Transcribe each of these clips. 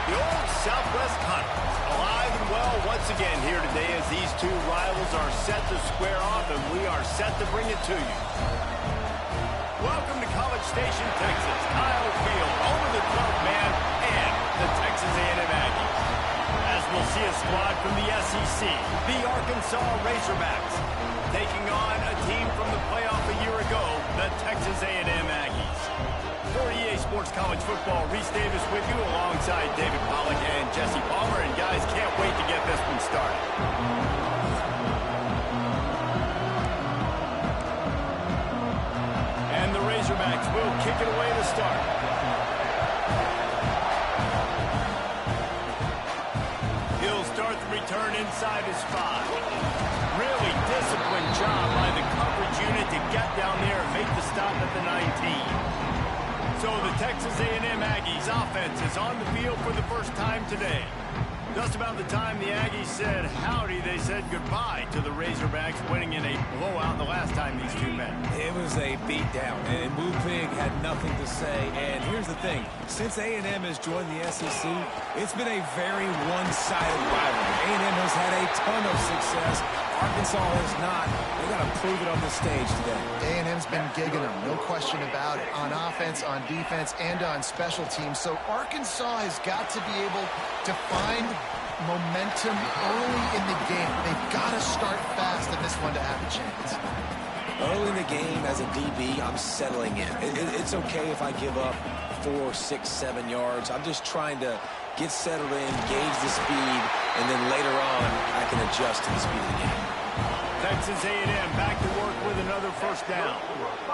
The old Southwest Conference, alive and well once again here today as these two rivals are set to square off, and we are set to bring it to you. Welcome to College Station, Texas, Kyle Field, home of the 12th man and the Texas A&M Aggies. As we'll see a squad from the SEC, the Arkansas Razorbacks, taking on a team from the playoff a year ago, the Texas A&M Aggies. For EA Sports College Football, Reese Davis with you alongside David Pollack and Jesse Palmer. And guys, can't wait to get this one started. And the Razorbacks will kick it away to start. He'll start the return inside his 5. Really disciplined job by the coverage unit to get down there and make the stop at the 19. So the Texas A&M Aggies offense is on the field for the first time today. Just about the time the Aggies said howdy, they said goodbye to the Razorbacks, winning in a blowout the last time these two met. It was a beatdown, and Wu Pig had nothing to say. And here's the thing. Since A&M has joined the SEC, it's been a very one-sided rivalry. A&M has had a ton of success. Arkansas has not. They got to prove it on the stage today. A&M's been gigging them, no question about it, on offense, on defense, and on special teams. So Arkansas has got to be able to find momentum early in the game. They've got to start fast in this one to have a chance. Early in the game, as a DB, I'm settling in. It's okay if I give up 4, 6, 7 yards. I'm just trying to get settled in, gauge the speed, and then later on, I can adjust to the speed of the game. Texas A&M back to work with another first down.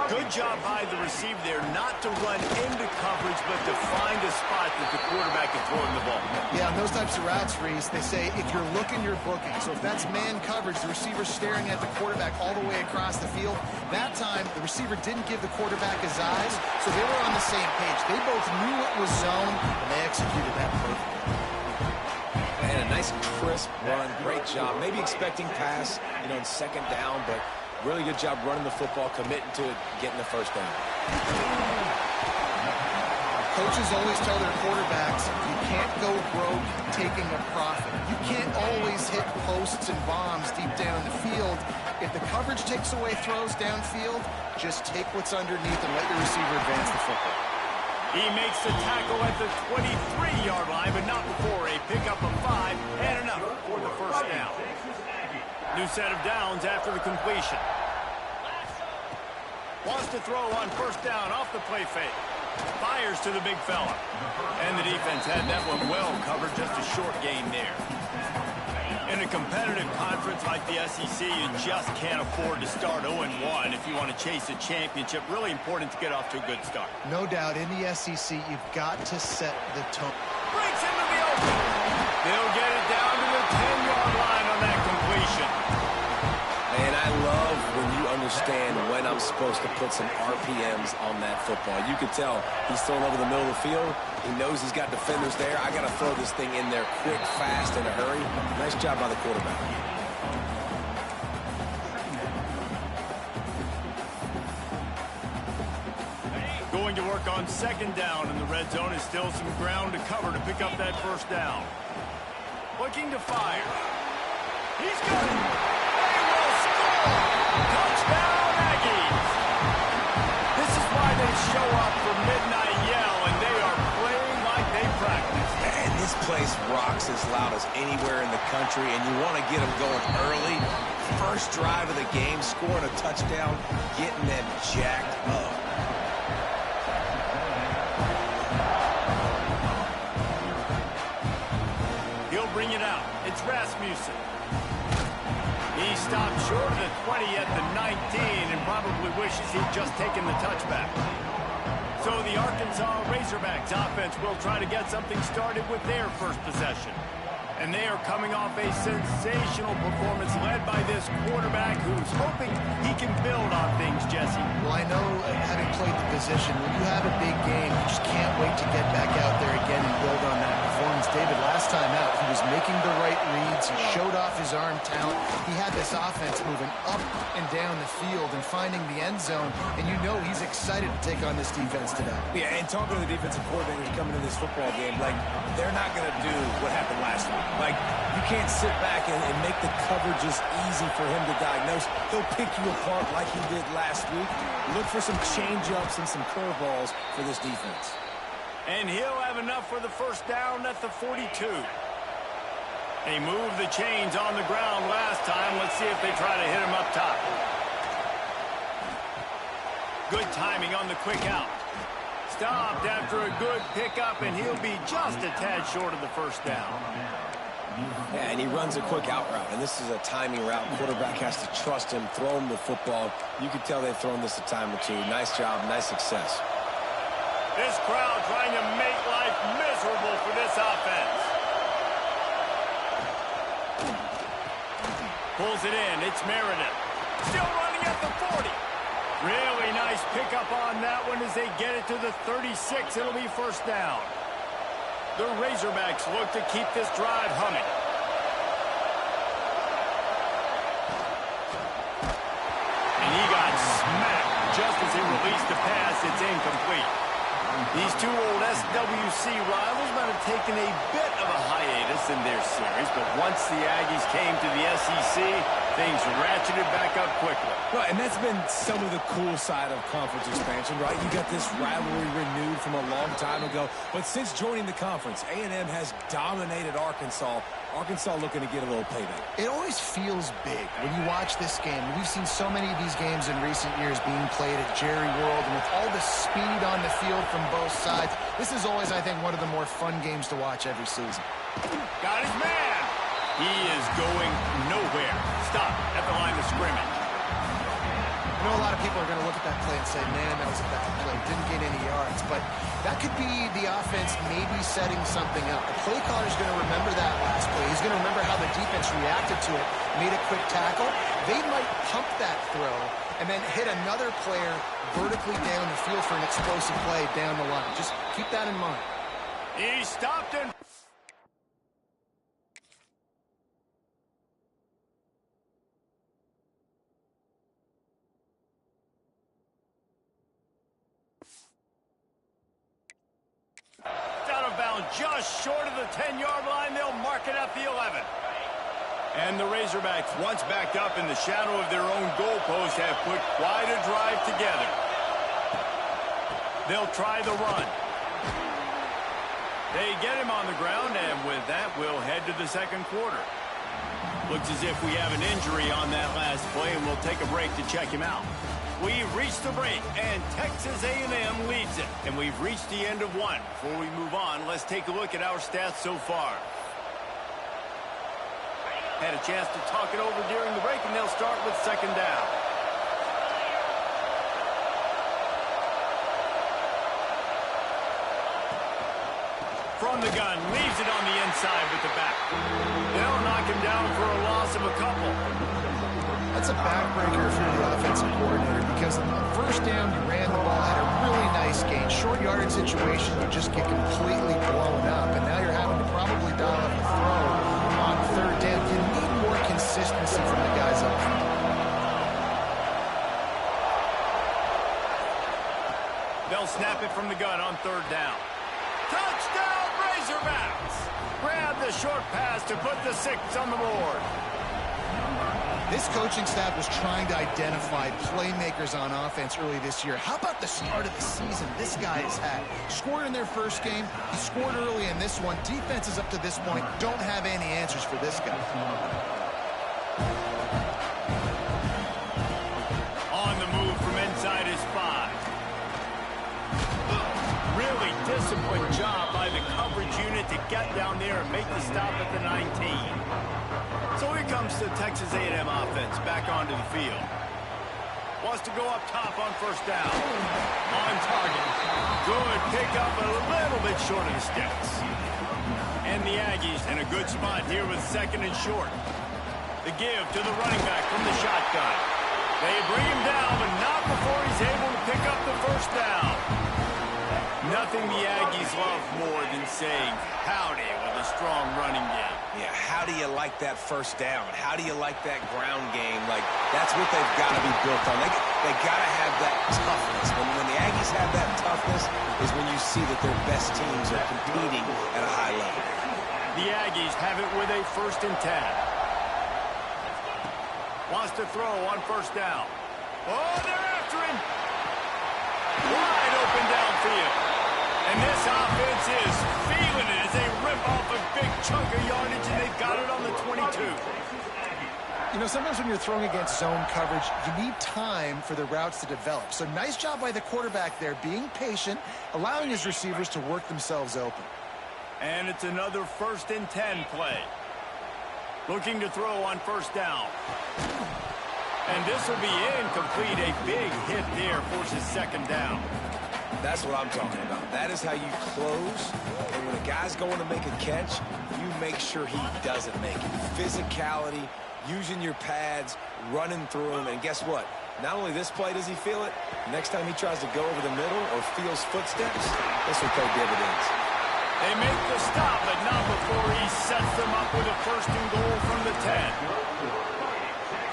Good job by the receiver there not to run into coverage, but to find a spot that the quarterback can throw in the ball. Yeah, on those types of routes, Reese, they say if you're looking, you're booking. So if that's man coverage, the receiver's staring at the quarterback all the way across the field. That time, the receiver didn't give the quarterback his eyes, so they were on the same page. They both knew it was zone, and they executed that perfectly. And a nice crisp run, great job. Maybe expecting pass, in second down, but really good job running the football, committing to it, getting the first down. Coaches always tell their quarterbacks, you can't go broke taking a profit. You can't always hit posts and bombs deep down in the field. If the coverage takes away throws downfield, just take what's underneath and let your receiver advance the football. He makes the tackle at the 23-yard line, but not before a pickup of 5 and enough for the first down. New set of downs after the completion. Wants to throw on first down off the play fake. Fires to the big fella. And the defense had that one well covered, just a short gain there. In a competitive conference like the SEC, you just can't afford to start 0-1 if you want to chase a championship. Really important to get off to a good start. No doubt, in the SEC, you've got to set the tone. Breaks into the open. They'll get it down to the 10-yard line on that completion. And I love when you understand when I'm supposed to put some RPMs on that football. You can tell he's thrown over the middle of the field. He knows he's got defenders there. I got to throw this thing in there quick, fast, in a hurry. Nice job by the quarterback. Going to work on second down in the red zone. Is still some ground to cover to pick up that first down. Looking to fire. He's got it. They will score. Touchdown, Aggies. This is why they show up for midnight yell, and they are playing like they practice. And this place rocks as loud as anywhere in the country, and you want to get them going early. First drive of the game, scoring a touchdown, getting them jacked up. He'll bring it out. It's Rasmussen. He stopped short of the 20 at the 19 and probably wishes he'd just taken the touchback. So the Arkansas Razorbacks offense will try to get something started with their first possession. And they are coming off a sensational performance led by this quarterback who's hoping he can build on things, Jesse. Well, I know, having played the position, when you have a big game, you just can't wait to get back out there again and build on that performance. David, last time out, he was making the right reads. He showed off his arm talent. He had this offense moving up and down the field and finding the end zone, and you know he's excited to take on this defense today. Yeah, and talking to the defensive coordinators coming into this football game, like, they're not going to do what happened last week. Like, you can't sit back and make the coverages easy for him to diagnose. He'll pick you apart like he did last week. Look for some change-ups and some curveballs for this defense. And he'll have enough for the first down at the 42. They moved the chains on the ground last time. Let's see if they try to hit him up top. Good timing on the quick out. Stopped after a good pickup, and he'll be just a tad short of the first down. Yeah, and he runs a quick out route, and this is a timing route. Quarterback has to trust him, throw him the football. You can tell they've thrown this a time or two. Nice job, nice success. This crowd trying to make life miserable for this offense. Pulls it in. It's Meredith. Still running at the 40. Really nice pickup on that one as they get it to the 36. It'll be first down. The Razorbacks look to keep this drive humming. And he got smacked just as he released the pass. It's incomplete. These two old SWC rivals might have taken a bit of a hiatus in their series, but once the Aggies came to the SEC, things ratcheted back up quickly. Well, and that's been some of the cool side of conference expansion, right? You got this rivalry renewed from a long time ago, but since joining the conference, A&M has dominated Arkansas. Arkansas looking to get a little payback. It always feels big when you watch this game. We've seen so many of these games in recent years being played at Jerry World, and with all the speed on the field from both sides, this is always, I think, one of the more fun games to watch every season. Got his man. He is going nowhere. Stop at the line of scrimmage. I know a lot of people are going to look at that play and say, man, that was a bad play. Didn't get any yards. But that could be the offense maybe setting something up. The play caller is going to remember that last play. He's going to remember how the defense reacted to it, made a quick tackle. They might pump that throw and then hit another player vertically down the field for an explosive play down the line. Just keep that in mind. He stopped and... out of bounds, just short of the 10-yard line. They'll mark it at the 11. And the Razorbacks, once backed up in the shadow of their own goalpost, have put quite a drive together. They'll try the run. They get him on the ground, and with that, we'll head to the second quarter. Looks as if we have an injury on that last play, and we'll take a break to check him out. We've reached the break, and Texas A&M leads it. And we've reached the end of one. Before we move on, let's take a look at our stats so far. Had a chance to talk it over during the break, and they'll start with second down. From the gun, leaves it on the inside with the back. They'll knock him down for a loss of a couple. That's a backbreaker if you're the offensive coordinator, because on the first down, you ran the ball, had a really nice gain. Short yardage situation, you just get completely blown up, and now you're having to probably dial up a throw on third down. You need more consistency from the guys up front. They'll snap it from the gun on third down. Touchdown, Razorbacks! Grab the short pass to put the 6 on the board. This coaching staff was trying to identify playmakers on offense early this year. How about the start of the season this guy has had? Scored in their first game. He scored early in this one. Defenses up to this point don't have any answers for this guy. On the move from inside his 5. Really disciplined job by the coverage unit to get down there and make the stop at the 19. So here comes the Texas A&M offense back onto the field. Wants to go up top on first down. On target. Good pickup, a little bit short of the sticks. And the Aggies in a good spot here with second and short. The give to the running back from the shotgun. They bring him down, but not before he's able to pick up the first down. Nothing the Aggies love more than saying howdy with a strong running game. Yeah, how do you like that first down? How do you like that ground game? Like, that's what they've got to be built on. They got to have that toughness. When the Aggies have that toughness is when you see that their best teams are competing at a high level. The Aggies have it with a 1st and 10. Wants to throw on first down. Oh, they're after him. Wide open downfield. And this offense is feeling it as they rip off a big chunk of yardage, and they've got it on the 22. You know, sometimes when you're throwing against zone coverage, you need time for the routes to develop. So nice job by the quarterback there, being patient, allowing his receivers to work themselves open. And it's another 1st and 10 play. Looking to throw on first down. And this will be incomplete. A big hit there forces 2nd down. That's what I'm talking about. That is how you close. And when a guy's going to make a catch, you make sure he doesn't make it. Physicality, using your pads, running through him. And guess what? Not only this play does he feel it, next time he tries to go over the middle or feels footsteps, this will pay dividends. They make the stop, but not before he sets them up with a 1st and goal from the 10.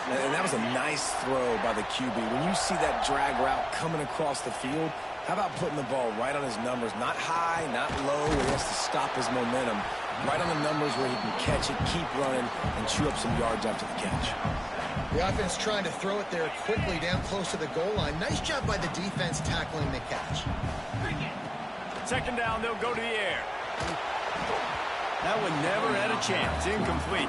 And that was a nice throw by the QB. When you see that drag route coming across the field, how about putting the ball right on his numbers? Not high, not low, where he has to stop his momentum. Right on the numbers where he can catch it, keep running, and chew up some yards after the catch. The offense trying to throw it there quickly down close to the goal line. Nice job by the defense tackling the catch. 2nd down, they'll go to the air. That one never had a chance. Incomplete.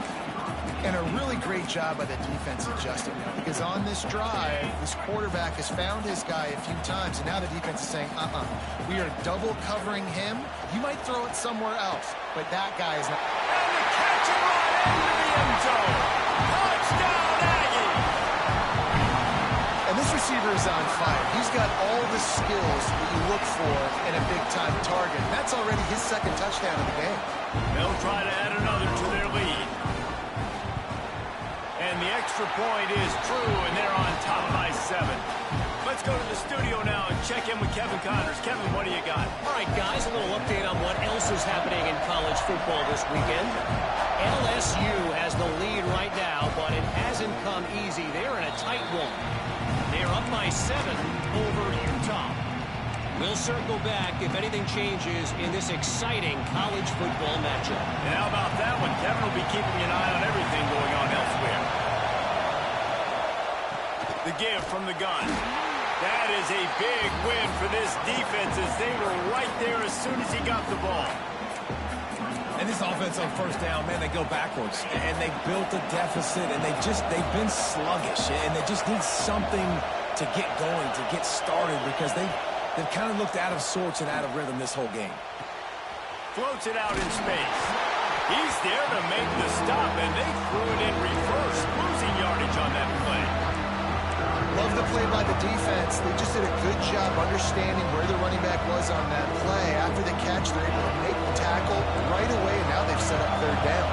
And a really great job by the defense adjusting now, because on this drive, this quarterback has found his guy a few times, and now the defense is saying, we are double covering him. You might throw it somewhere else, but that guy is not. And the catch and run into the end zone. Touchdown, Aggie! And this receiver is on fire. He's got all the skills that you look for in a big-time target. That's already his 2nd touchdown of the game. They'll try to add another to their lead. And the extra point is true, and they're on top by 7. Let's go to the studio now and check in with Kevin Connors. Kevin, what do you got? All right, guys, a little update on what else is happening in college football this weekend. LSU has the lead right now, but it hasn't come easy. They're in a tight one. They're up by 7 over Utah. We'll circle back if anything changes in this exciting college football matchup. And how about that one? Kevin will be keeping an eye on everything going on elsewhere. The give from the gun. That is a big win for this defense as they were right there as soon as he got the ball. And this offense on first down, man, they go backwards. And they built a deficit, and they've been sluggish. And they just need something to get going, to get started, because they've kind of looked out of sorts and out of rhythm this whole game. Floats it out in space. He's there to make the stop, and they threw it in reverse, losing yardage on that play. Love the play by the defense. They just did a good job understanding where the running back was on that play. After the catch, they're able to make the tackle right away, and now they've set up 3rd down.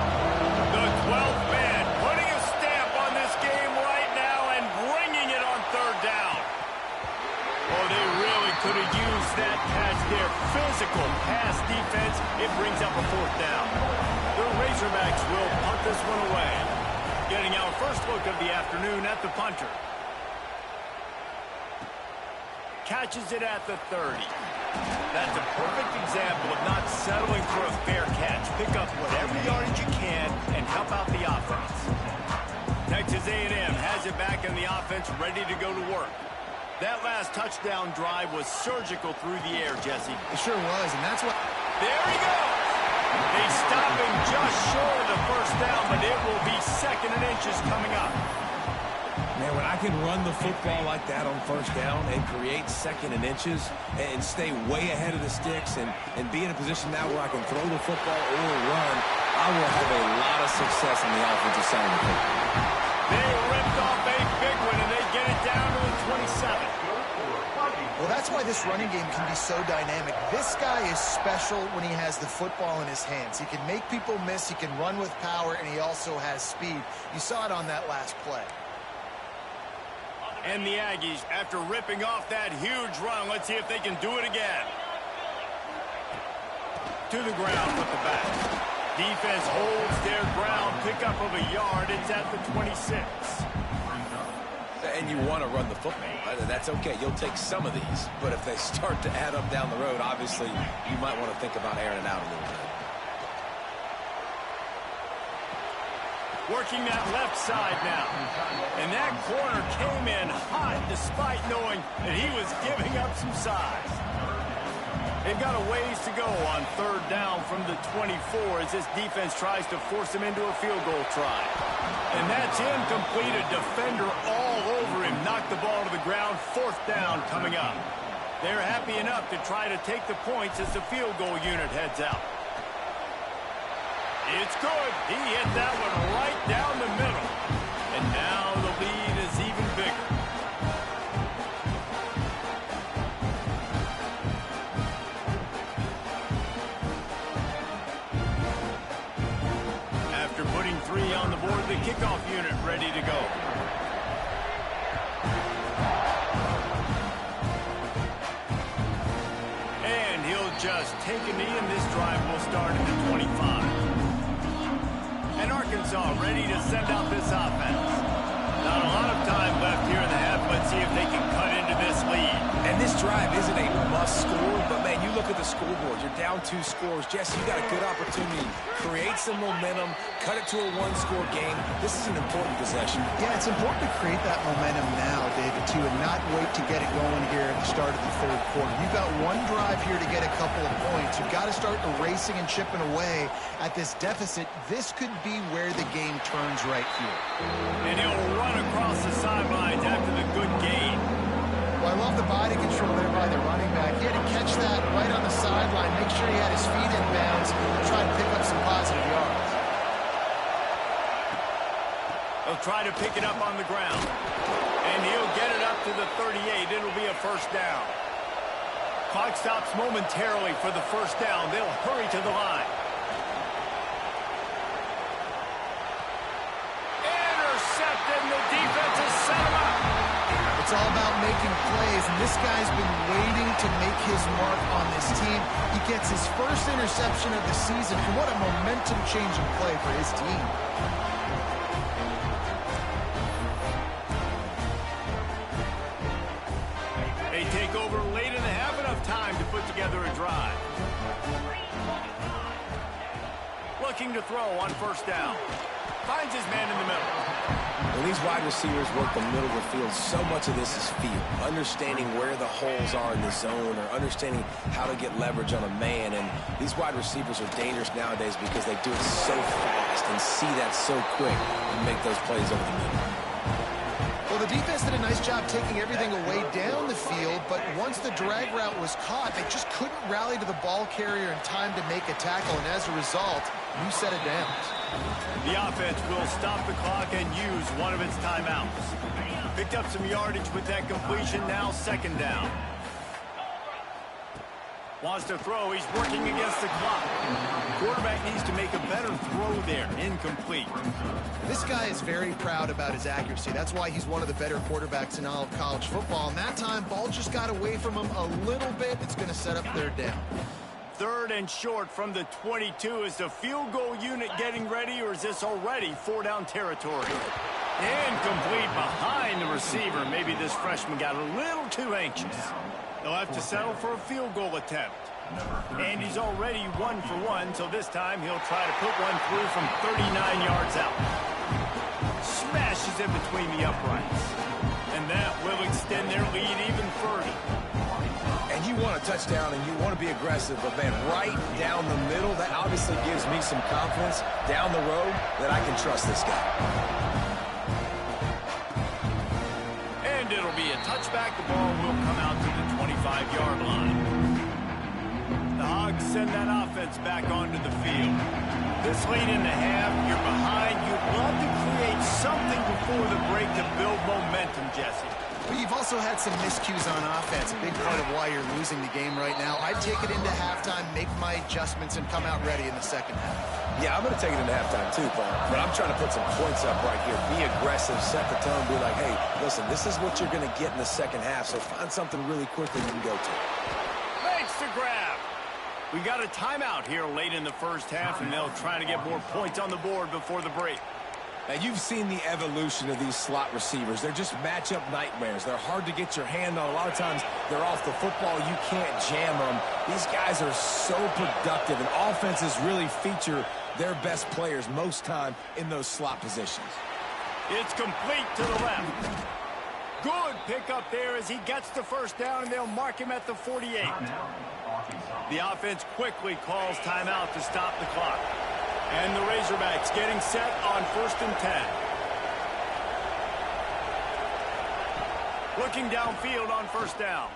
The 12th man putting a stamp on this game right now and bringing it on 3rd down. Oh, they really could have used that catch there. Physical pass defense. It brings up a 4th down. The Razorbacks will punt this one away. Getting our first look of the afternoon at the punter. Catches it at the 30. That's a perfect example of not settling for a fair catch. Pick up whatever yardage you can and help out the offense. Texas A&M has it back in the offense, ready to go to work. That last touchdown drive was surgical through the air, Jesse. It sure was, and that's what... There he goes! They stop him just short of the 1st down, but it will be 2nd and inches coming up. Man, when I can run the football like that on first down and create 2nd and inches and stay way ahead of the sticks and be in a position now where I can throw the football or run, I will have a lot of success on the offensive side of the football. They ripped off a big one, and they get it down to the 27. Well, that's why this running game can be so dynamic. This guy is special when he has the football in his hands. He can make people miss, he can run with power, and he also has speed. You saw it on that last play. And the Aggies, after ripping off that huge run, let's see if they can do it again. To the ground with the back. Defense holds their ground, pickup of a yard. It's at the 26. And you want to run the football, right? That's okay. You'll take some of these. But if they start to add up down the road, obviously, you might want to think about airing it out a little bit. Working that left side now. And that corner came in hot despite knowing that he was giving up some size. They've got a ways to go on third down from the 24 as this defense tries to force him into a field goal try. And that's incomplete. A defender all over him. Knocked the ball to the ground. Fourth down coming up. They're happy enough to try to take the points as the field goal unit heads out. It's good. He hit that one right down the middle. And now the lead is even bigger. After putting 3 on the board, the kickoff unit ready to go. And he'll just take a knee, and this drive will start at the 25. And Arkansas ready to send out this offense. Not a lot of time left here in the half. Let's see if they can cut into this lead. And this drive isn't a must score, but, man, you look at the scoreboard. You're down 2 scores. Jesse, you got a good opportunity. Create some momentum. Cut it to a 1-score game. This is an important possession. Yeah, it's important to create that momentum now, David, too, and not wait to get it going here at the start of the third quarter. You've got one drive here to get a couple of points. You've got to start erasing and chipping away at this deficit. This could be where the game turns right here. And he'll run across the sidelines after the good gain. Well, I love the body control there by the running back. He had to catch that right on the sideline, make sure he had his feet in bounds, and try to pick up some positive yards. He'll try to pick it up on the ground. And he'll get it up to the 38. It'll be a first down. Clock stops momentarily for the first down. They'll hurry to the line. Intercepted, and the defense has set him up. It's all about making plays, and this guy's been waiting to make his mark on this team. He gets his first interception of the season, and what a momentum-changing play for his team. They take over late in the half, enough time to put together a drive. Looking to throw on first down. Finds his man in the middle. When these wide receivers work the middle of the field, so much of this is feel. Understanding where the holes are in the zone or understanding how to get leverage on a man. And these wide receivers are dangerous nowadays because they do it so fast and see that so quick and make those plays over the middle. Well, the defense did a nice job taking everything away down the field, but once the drag route was caught, they just couldn't rally to the ball carrier in time to make a tackle, and as a result, new set of downs. The offense will stop the clock and use one of its timeouts. Picked up some yardage with that completion, now second down. Wants to throw, he's working against the clock. Quarterback needs to make a better throw there, incomplete. This guy is very proud about his accuracy. That's why he's one of the better quarterbacks in all of college football. And that time, ball just got away from him a little bit. It's going to set up third down. Third and short from the 22. Is the field goal unit getting ready, or is this already 4-down territory? Incomplete behind the receiver. Maybe this freshman got a little too anxious. They'll have to settle for a field goal attempt. And he's already 1 for 1, so this time he'll try to put one through from 39 yards out. Smashes in between the uprights. And that will extend their lead even further. And you want a touchdown and you want to be aggressive, but, man, right down the middle, that obviously gives me some confidence down the road that I can trust this guy. And it'll be a touchback. The ball will come out to the 25-yard line. The Hogs send that offense back onto the field. This late in the half, you're behind. You'd love to create something before the break to build momentum, Jesse. But you've also had some miscues on offense, a big part of why you're losing the game right now. I'd take it into halftime, make my adjustments, and come out ready in the second half. Yeah, I'm going to take it into halftime too, Paul. But I'm trying to put some points up right here. Be aggressive, set the tone, be like, hey, listen, this is what you're going to get in the second half, so find something really quickly you can go to. Makes the grab. We got a timeout here late in the first half, and they'll try to get more points on the board before the break. And you've seen the evolution of these slot receivers. They're just matchup nightmares. They're hard to get your hand on. A lot of times they're off the football. You can't jam them. These guys are so productive, and offenses really feature their best players most time in those slot positions. It's complete to the left. Good pickup there as he gets the first down, and they'll mark him at the 48. The offense quickly calls timeout to stop the clock. And the Razorbacks getting set on 1st and 10. Looking downfield on 1st down.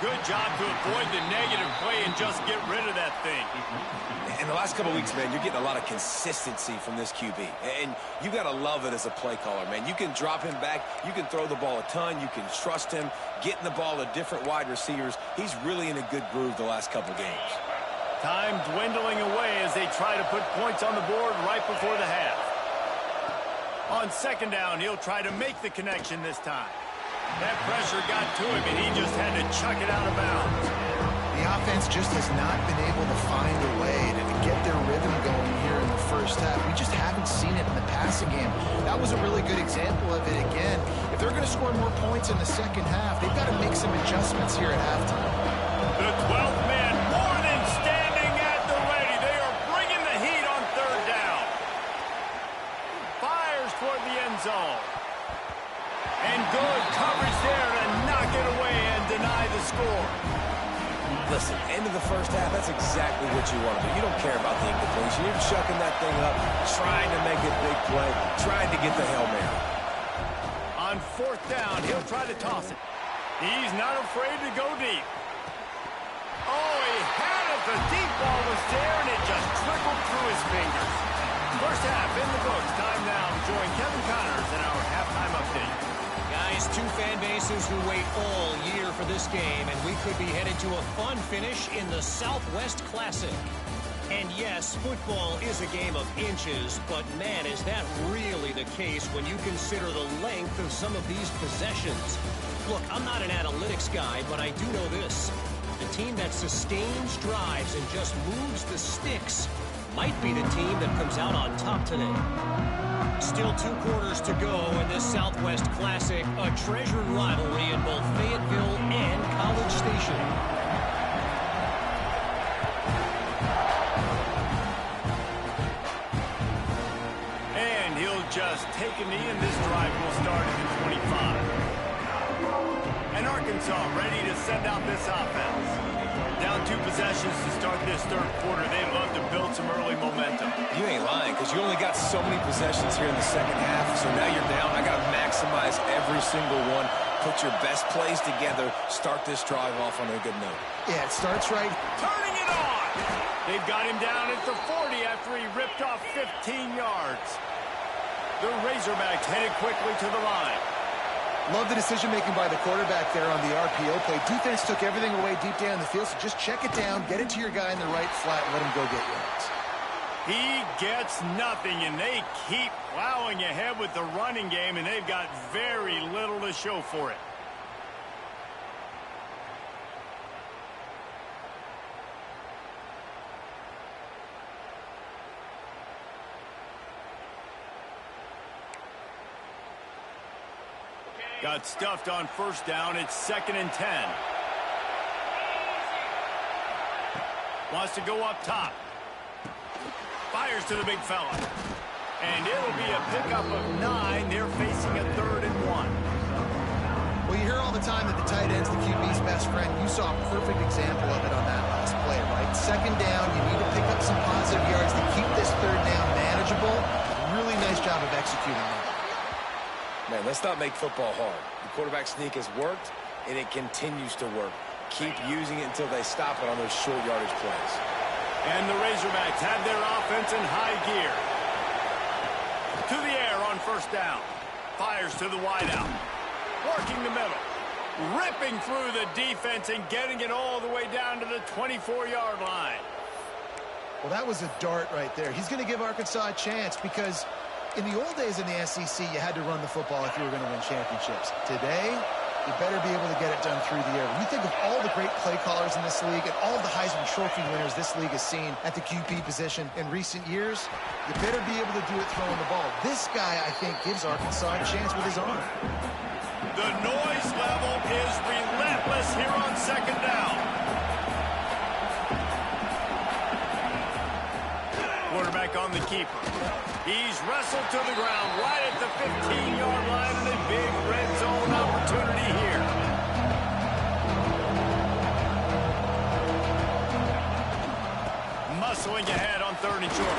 Good job to avoid the negative play and just get rid of that thing. In the last couple weeks, man, you're getting a lot of consistency from this QB. And you got to love it as a play caller, man. You can drop him back. You can throw the ball a ton. You can trust him, getting the ball to different wide receivers. He's really in a good groove the last couple games. Time dwindling away as they try to put points on the board right before the half. On 2nd down, he'll try to make the connection this time. That pressure got to him, and he just had to chuck it out of bounds. The offense just has not been able to find a way to get their rhythm going here in the first half. We just haven't seen it in the passing game. That was a really good example of it again. If they're going to score more points in the second half, they've got to make some adjustments here at halftime. The 12th man more than standing at the ready. They are bringing the heat on 3rd down. Fires toward the end zone. And good coverage there to knock it away and deny the score. Listen, end of the first half, that's exactly what you want to do. You don't care about the incompletion. You're chucking that thing up, trying to make a big play, trying to get the Hail Mary. On 4th down, he'll try to toss it. He's not afraid to go deep. Oh, he had it. The deep ball was there, and it just trickled through his fingers. First half in the books. Time now to join Kevin Connors in our halftime update. Guys, 2 fan bases who wait all year for this game, and we could be headed to a fun finish in the Southwest Classic. And yes, football is a game of inches, but man, is that really the case when you consider the length of some of these possessions. Look, I'm not an analytics guy, but I do know this. The team that sustains drives and just moves the sticks might be the team that comes out on top today. Still 2 quarters to go in this Southwest Classic, a treasured rivalry in both Fayetteville and College Station. And he'll just take a knee, and this drive will start at the 25. And Arkansas ready to send out this offense. Down 2 possessions to start this 3rd quarter. They'd love to build some early momentum. You ain't lying, because you only got so many possessions here in the second half, so now you're down. I got to maximize every single one. Put your best plays together. Start this drive off on a good note. Yeah, it starts right. Turning it on! They've got him down at the 40 after he ripped off 15 yards. The Razorbacks headed quickly to the line. Love the decision-making by the quarterback there on the RPO play. Defense took everything away deep down the field, so just check it down, get it to your guy in the right flat, and let him go get yards. He gets nothing, and they keep plowing ahead with the running game, and they've got very little to show for it. Got stuffed on 1st down. It's 2nd and 10. Wants to go up top. Fires to the big fella. And it'll be a pickup of 9. They're facing a 3rd and 1. Well, you hear all the time that the tight end's the QB's best friend. You saw a perfect example of it on that last play, right? 2nd down, you need to pick up some positive yards to keep this 3rd down manageable. Really nice job of executing that. Man, let's not make football hard. The quarterback sneak has worked, and it continues to work. Keep using it until they stop it on those short yardage plays. And the Razorbacks have their offense in high gear. To the air on 1st down. Fires to the wideout. Working the middle. Ripping through the defense and getting it all the way down to the 24-yard line. Well, that was a dart right there. He's going to give Arkansas a chance because in the old days in the SEC, you had to run the football if you were going to win championships. Today, you better be able to get it done through the air. When you think of all the great play callers in this league and all of the Heisman Trophy winners this league has seen at the QB position in recent years, you better be able to do it throwing the ball. This guy, I think, gives Arkansas a chance with his arm. The noise level is relentless here on second down. Quarterback on the keeper. He's wrestled to the ground right at the 15-yard line and a big red zone opportunity here. Muscling ahead on 3rd and short.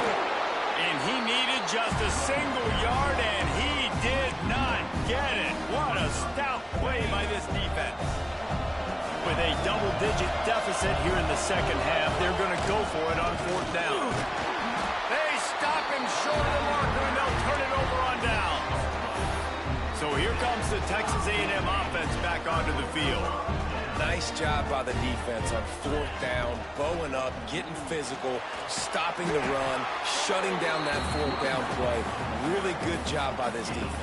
And he needed just a single yard, and he did not get it. What a stout play by this defense. With a double-digit deficit here in the second half, they're going to go for it on 4th down. They stop him short of the marker, and they'll turn it over on down. So here comes the Texas A&M offense back onto the field. Nice job by the defense on 4th down, bowing up, getting physical, stopping the run, shutting down that 4th down play. Really good job by this defense.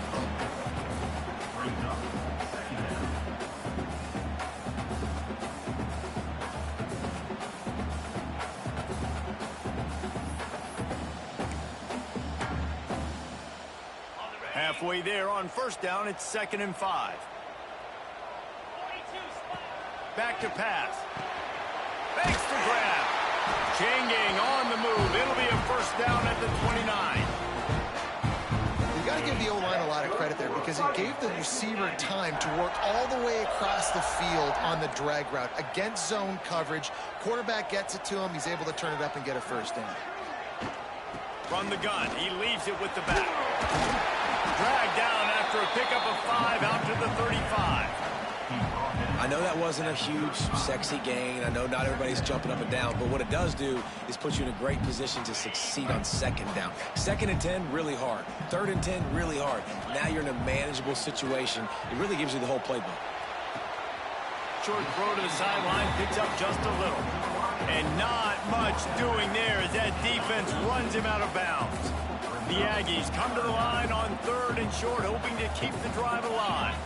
Halfway there on 1st down, it's 2nd and 5. Back to pass. Fakes the grab. Chain gang on the move. It'll be a 1st down at the 29. You got to give the O-line a lot of credit there because it gave the receiver time to work all the way across the field on the drag route against zone coverage. Quarterback gets it to him. He's able to turn it up and get a 1st down. From the gun, he leaves it with the back. Dragged down after a pickup of 5 out to the 35. I know that wasn't a huge, sexy gain. I know not everybody's jumping up and down, but what it does do is put you in a great position to succeed on 2nd down. 2nd and 10, really hard. 3rd and 10, really hard. Now you're in a manageable situation. It really gives you the whole playbook. Short throw to the sideline, picks up just a little. And not much doing there as that defense runs him out of bounds. The Aggies come to the line on 3rd and short, hoping to keep the drive alive.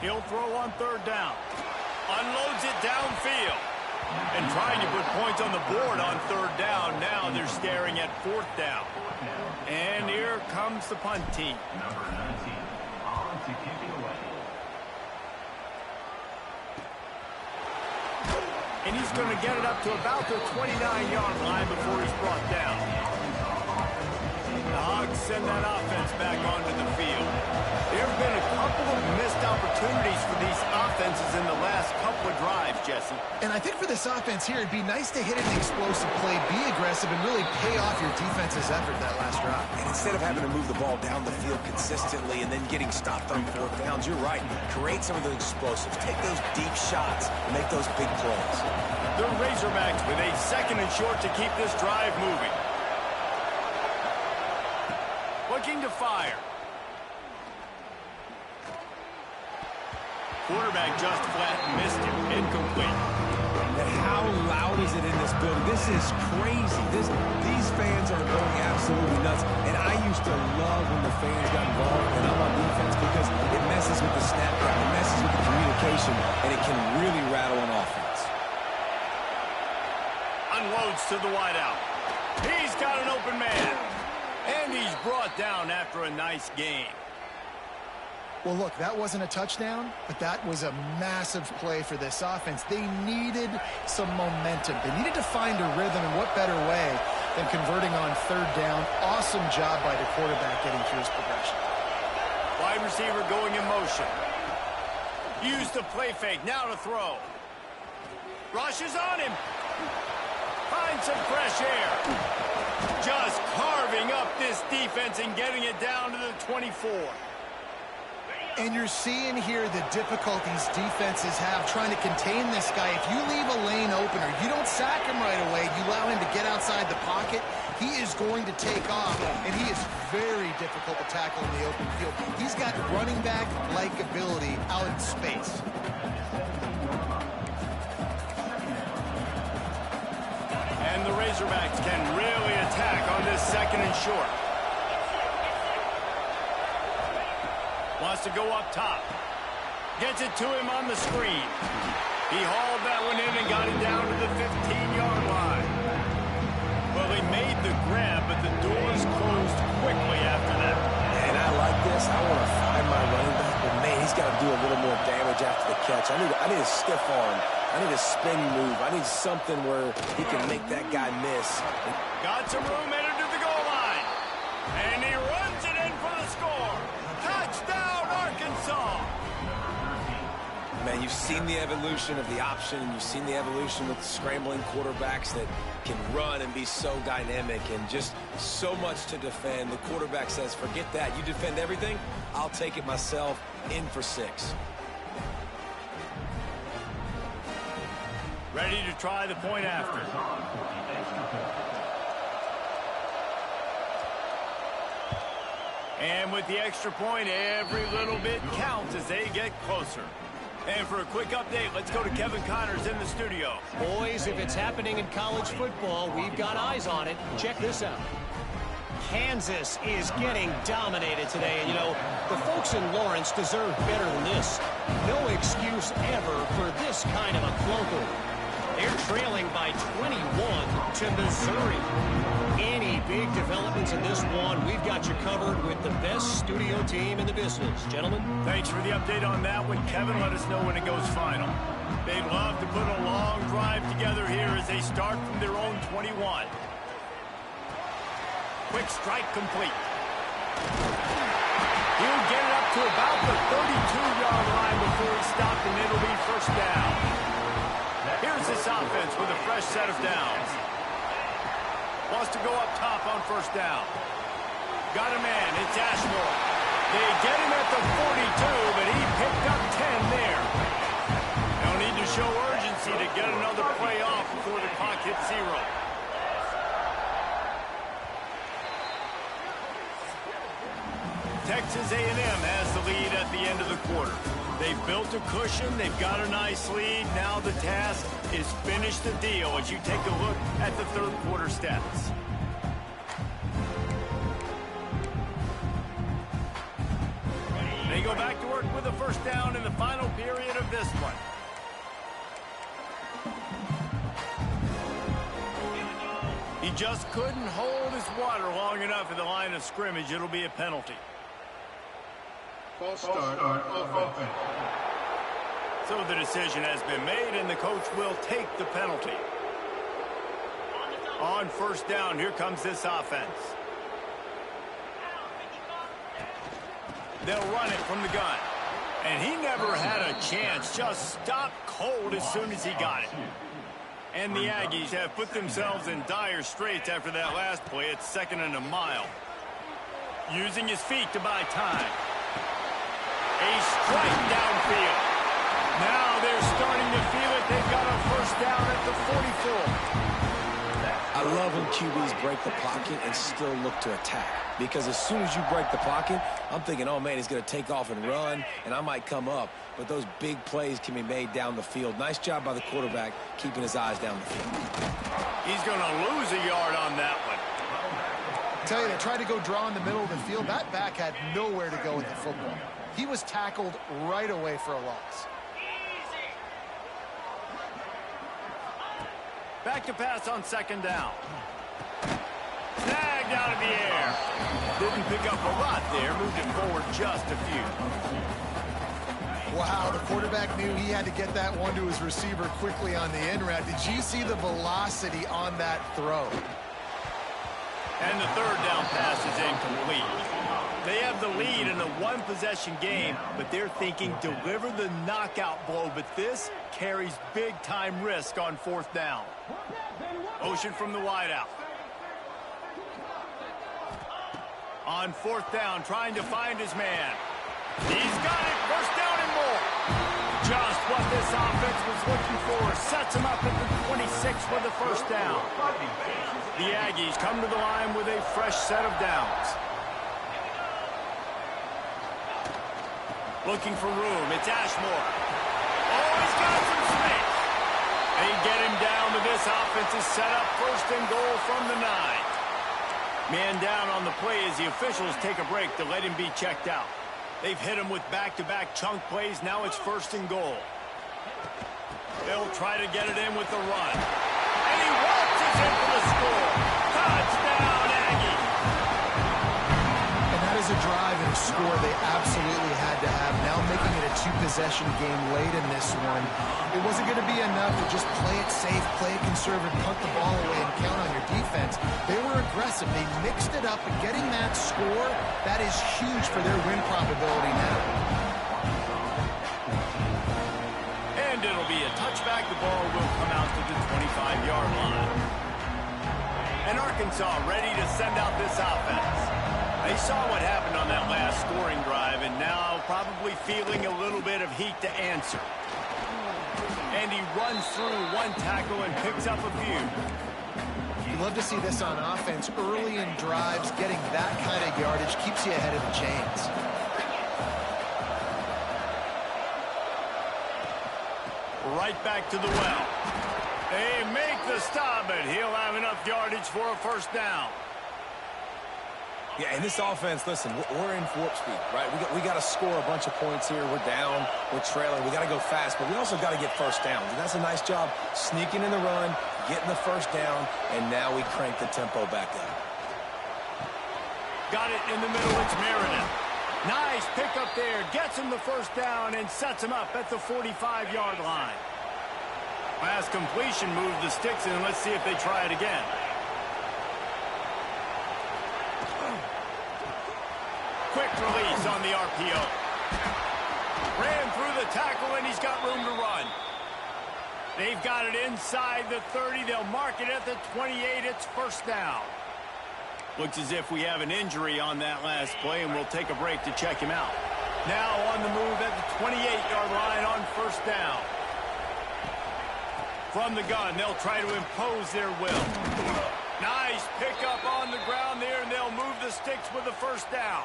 He'll throw on 3rd down. Unloads it downfield. And trying to put points on the board on 3rd down. Now they're staring at 4th down. And here comes the punt team. Number 19, on to kick it away. And he's going to get it up to about the 29-yard line before he's brought down. The Hogs send that offense back onto the field. There have been a couple of missed opportunities for these offenses in the last couple of drives, Jesse. And I think for this offense here, it'd be nice to hit an explosive play, be aggressive, and really pay off your defense's effort that last drive. And instead of having to move the ball down the field consistently and then getting stopped on 4th downs, you're right. Create some of those explosives. Take those deep shots and make those big plays. The Razorbacks with a 2nd and short to keep this drive moving. Looking to fire. Quarterback just flat missed it. Incomplete. And how loud is it in this building? This is crazy. These fans are going absolutely nuts. And I used to love when the fans got involved and I'm on defense because it messes with the snap count, it messes with the communication, and it can really rattle an offense. Unloads to the wideout. He's got an open man. And he's brought down after a nice gain. Well, look, that wasn't a touchdown, but that was a massive play for this offense. They needed some momentum. They needed to find a rhythm, and what better way than converting on 3rd down. Awesome job by the quarterback getting through his progression. Wide receiver going in motion. Used the play fake, now to throw. Rushes on him. Finds some fresh air. Just carving up this defense and getting it down to the 24. And you're seeing here the difficulties defenses have trying to contain this guy. If you leave a lane open or you don't sack him right away, you allow him to get outside the pocket, he is going to take off, and he is very difficult to tackle in the open field. He's got running back-like ability out in space. And the Razorbacks can really attack on this 2nd and short. Wants to go up top. Gets it to him on the screen. He hauled that one in and got it down to the 15-yard line. Well, he made the grab, but the doors closed quickly after that. And I like this. I want to find my running back, but man, he's got to do a little more damage after the catch. I need a stiff arm. I need a spin move. I need something where he can make that guy miss. Got some room, headed to the goal line. And he runs it in for the score. Touchdown, Arkansas. Man, you've seen the evolution of the option, and you've seen the evolution with scrambling quarterbacks that can run and be so dynamic and just so much to defend. The quarterback says, forget that. You defend everything, I'll take it myself. In for 6. Ready to try the point after. And with the extra point, every little bit counts as they get closer. And for a quick update, let's go to Kevin Connors in the studio. Boys, if it's happening in college football, we've got eyes on it. Check this out. Kansas is getting dominated today. And, you know, the folks in Lawrence deserve better than this. No excuse ever for this kind of a clunker. They're trailing by 21 to Missouri. Any big developments in this one, we've got you covered with the best studio team in the business. Gentlemen. Thanks for the update on that one, Kevin. Let us know when it goes final. They'd love to put a long drive together here as they start from their own 21. Quick strike complete. He'll get it up to about the 32-yard line before he stopped, and it'll be first down. Here's this offense with a fresh set of downs. Wants to go up top on first down. Got a man. It's Ashmore. They get him at the 42, but he picked up 10 there. They'll need to show urgency to get another play off before the clock hits 0. Texas A&M has the lead at the end of the quarter. They've built a cushion. They've got a nice lead. Now the task is finish the deal as you take a look at the third quarter stats. They go back to work with a first down in the final period of this one. He just couldn't hold his water long enough at the line of scrimmage. It'll be a penalty. False start offense. So the decision has been made, and the coach will take the penalty. On first down, here comes this offense. They'll run it from the gun. And he never had a chance. Just stopped cold as soon as he got it. And the Aggies have put themselves in dire straits after that last play. It's 2nd and a mile. Using his feet to buy time. A strike downfield. Now they're starting to feel it. They've got a first down at the 44. I love when QBs break the pocket and still look to attack. Because as soon as you break the pocket, I'm thinking, oh, man, he's going to take off and run, and I might come up. But those big plays can be made down the field. Nice job by the quarterback keeping his eyes down the field. He's going to lose a yard on that one. I tell you, they tried to go draw in the middle of the field. That back had nowhere to go with the football. He was tackled right away for a loss. Back to pass on 2nd down. Snagged out of the air. Didn't pick up a lot there. Moved it forward just a few. Wow, the quarterback knew he had to get that one to his receiver quickly on the in route. Did you see the velocity on that throw? And the 3rd down pass is incomplete. They have the lead in a one-possession game, but they're thinking deliver the knockout blow. But this carries big-time risk on 4th down. Motion from the wideout. On 4th down, trying to find his man. He's got it. First down and more. Just what this offense was looking for. Sets him up at the 26 for the first down. The Aggies come to the line with a fresh set of downs. Looking for room. It's Ashmore. Oh, he's got some space. They get him down, but this offense is set up 1st and goal from the 9. Man down on the play as the officials take a break to let him be checked out. They've hit him with back-to-back chunk plays. Now it's 1st and goal. They'll try to get it in with the run. And he waltzes in for the score. Touchdown, Aggie. And that is a drive and a score they absolutely had to have. Now making it a 2-possession game late in this one. It wasn't going to be enough to just play it safe, play it conservative, punt the ball away, and count on your defense. They were aggressive. They mixed it up, and getting that score, that is huge for their win probability now. And it'll be a touchback. The ball will come out to the 25-yard line. And Arkansas ready to send out this offense. They saw what happened on that last scoring drive, and now probably feeling a little bit of heat to answer. And he runs through one tackle and picks up a few. You love to see this on offense. Early in drives, getting that kind of yardage keeps you ahead of the chains. Right back to the well. They make the stop, but he'll have enough yardage for a 1st down. Yeah, and this offense, listen, we're in warp speed, right? We got to score a bunch of points here. We're down. We're trailing. We got to go fast, but we also got to get 1st downs. And that's a nice job sneaking in the run, getting the 1st down, and now we crank the tempo back up. Got it in the middle. It's Meredith. Nice pick up there. Gets him the 1st down and sets him up at the 45-yard line. Last completion moved the sticks in. Let's see if they try it again. Quick release on the RPO. Ran through the tackle, and he's got room to run. They've got it inside the 30. They'll mark it at the 28. It's 1st down. Looks as if we have an injury on that last play, and we'll take a break to check him out. Now on the move at the 28-yard line on 1st down. From the gun, they'll try to impose their will. Nice pickup on the ground there, and they'll move the sticks with the 1st down.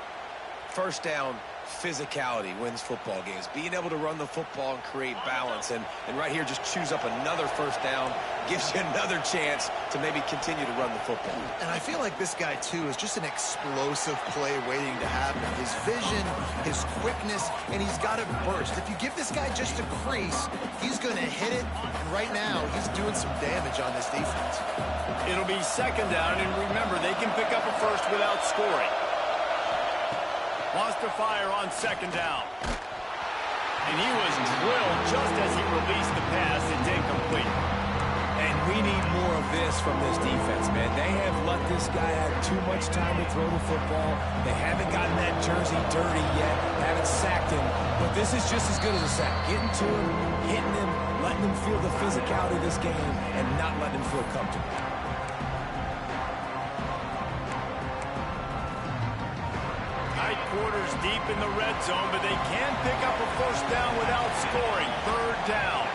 1st down, physicality wins football games. Being able to run the football and create balance. And right here, just choose up another 1st down. Gives you another chance to maybe continue to run the football. And I feel like this guy, too, is just an explosive play waiting to happen. His vision, his quickness, and he's got a burst. If you give this guy just a crease, he's going to hit it. And right now, he's doing some damage on this defense. It'll be 2nd down, and remember, they can pick up a 1st without scoring. Wants to fire on 2nd down. And he was drilled just as he released the pass. It's incomplete. And we need more of this from this defense, man. They have let this guy have too much time to throw the football. They haven't gotten that jersey dirty yet, haven't sacked him. But this is just as good as a sack. Getting to him, hitting him, letting him feel the physicality of this game, and not letting him feel comfortable. Tight quarters deep in the red zone, but they can pick up a 1st down without scoring. 3rd down.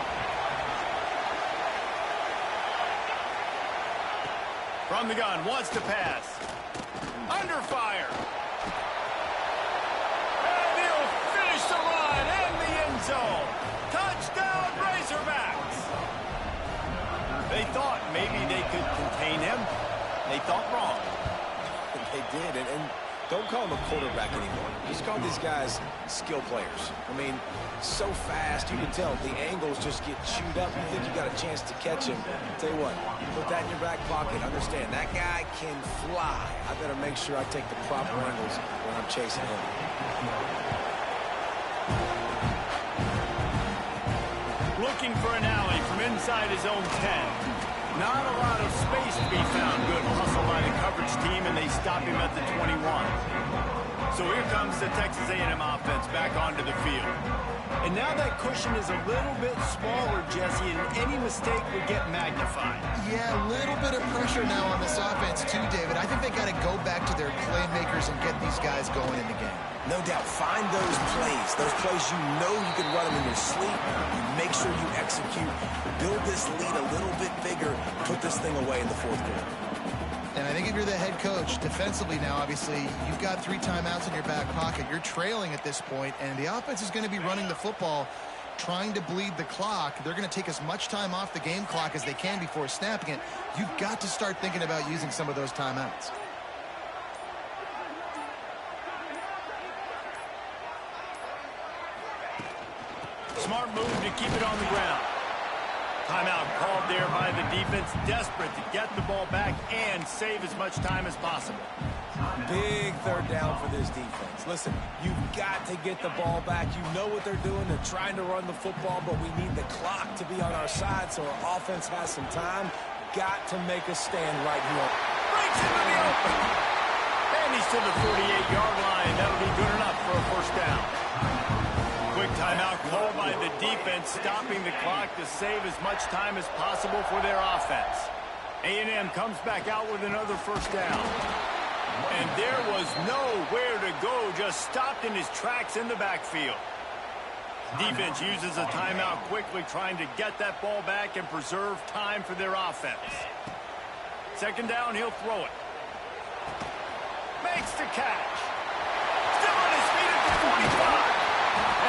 From the gun, wants to pass. Under fire. And he'll finish the run in the end zone. Touchdown, Razorbacks. They thought maybe they could contain him. They thought wrong. They did, and don't call him a quarterback anymore. Just call these guys skill players. I mean, so fast, you can tell the angles just get chewed up. You think you got a chance to catch him. Tell you what, put that in your back pocket. Understand, that guy can fly. I better make sure I take the proper angles when I'm chasing him. Looking for an alley from inside his own 10. Not a lot of space to be found. Good hustle by the coverage team, and they stop him at the 21. So here comes the Texas A&M offense back onto the field. And now that cushion is a little bit smaller, Jesse, and any mistake would get magnified. Yeah, a little bit of pressure now on this offense too, David. I think they got to go back to their playmakers and get these guys going in the game. No doubt. Find those plays you know you can run them in your sleep. You make sure you execute. Build this lead a little bit bigger. Put this thing away in the 4th quarter. And I think if you're the head coach, defensively now, obviously, you've got 3 timeouts in your back pocket. You're trailing at this point, and the offense is going to be running the football, trying to bleed the clock. They're going to take as much time off the game clock as they can before snapping it. You've got to start thinking about using some of those timeouts. move to keep it on the ground. Timeout called there by the defense, desperate to get the ball back and save as much time as possible. Big third down for this defense. Listen, you've got to get the ball back. You know what they're doing. They're trying to run the football, but we need the clock to be on our side so our offense has some time. Got to make a stand right here. Breaks into the open. And he's to the 48-yard line. That'll be good enough for a first down. Quick timeout called by the defense, stopping the clock to save as much time as possible for their offense. A&M comes back out with another first down. And there was nowhere to go, just stopped in his tracks in the backfield. Defense uses a timeout quickly, trying to get that ball back and preserve time for their offense. Second down, he'll throw it. Makes the catch. Still on his feet at the 45.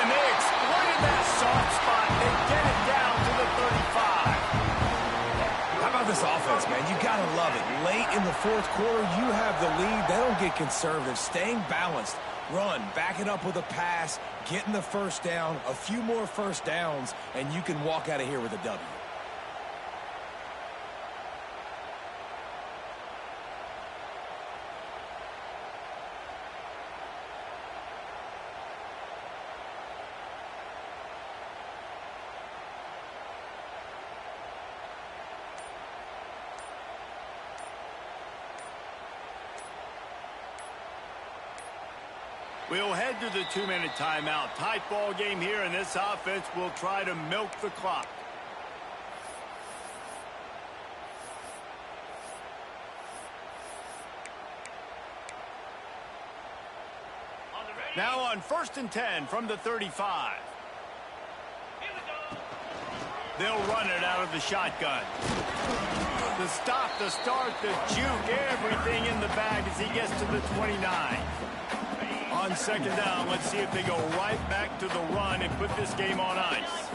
And they exploited that soft spot. They get it down to the 35. How about this offense, man? You got to love it. Late in the fourth quarter, you have the lead. They don't get conservative. Staying balanced. Run, back it up with a pass, getting the first down, a few more first downs, and you can walk out of here with a W. We'll head to the 2-minute timeout. Tight ball game here, and this offense will try to milk the clock. Now on 1st and 10 from the 35. They'll run it out of the shotgun. The stop, the start, the juke, everything in the bag as he gets to the 29. On second down, let's see if they go right back to the run and put this game on ice.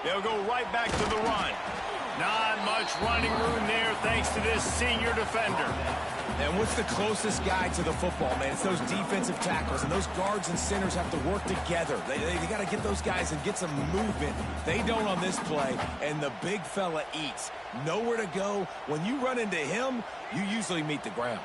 They'll go right back to the run. Not much running room there thanks to this senior defender. And what's the closest guy to the football, man? It's those defensive tackles, and those guards and centers have to work together. They got to get those guys and get some movement. They don't on this play, and the big fella eats. Nowhere to go. When you run into him, you usually meet the ground.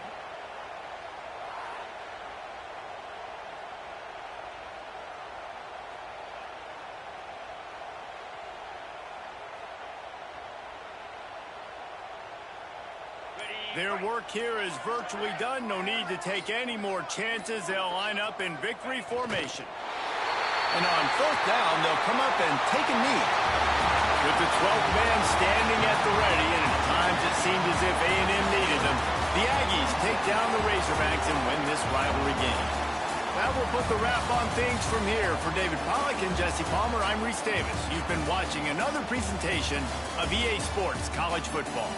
Their work here is virtually done. No need to take any more chances. They'll line up in victory formation. And on 4th down, they'll come up and take a knee. With the 12th man standing at the ready, and at times it seemed as if A&M needed them, the Aggies take down the Razorbacks and win this rivalry game. That will put the wrap on things from here. For David Pollack and Jesse Palmer, I'm Reese Davis. You've been watching another presentation of EA Sports College Football.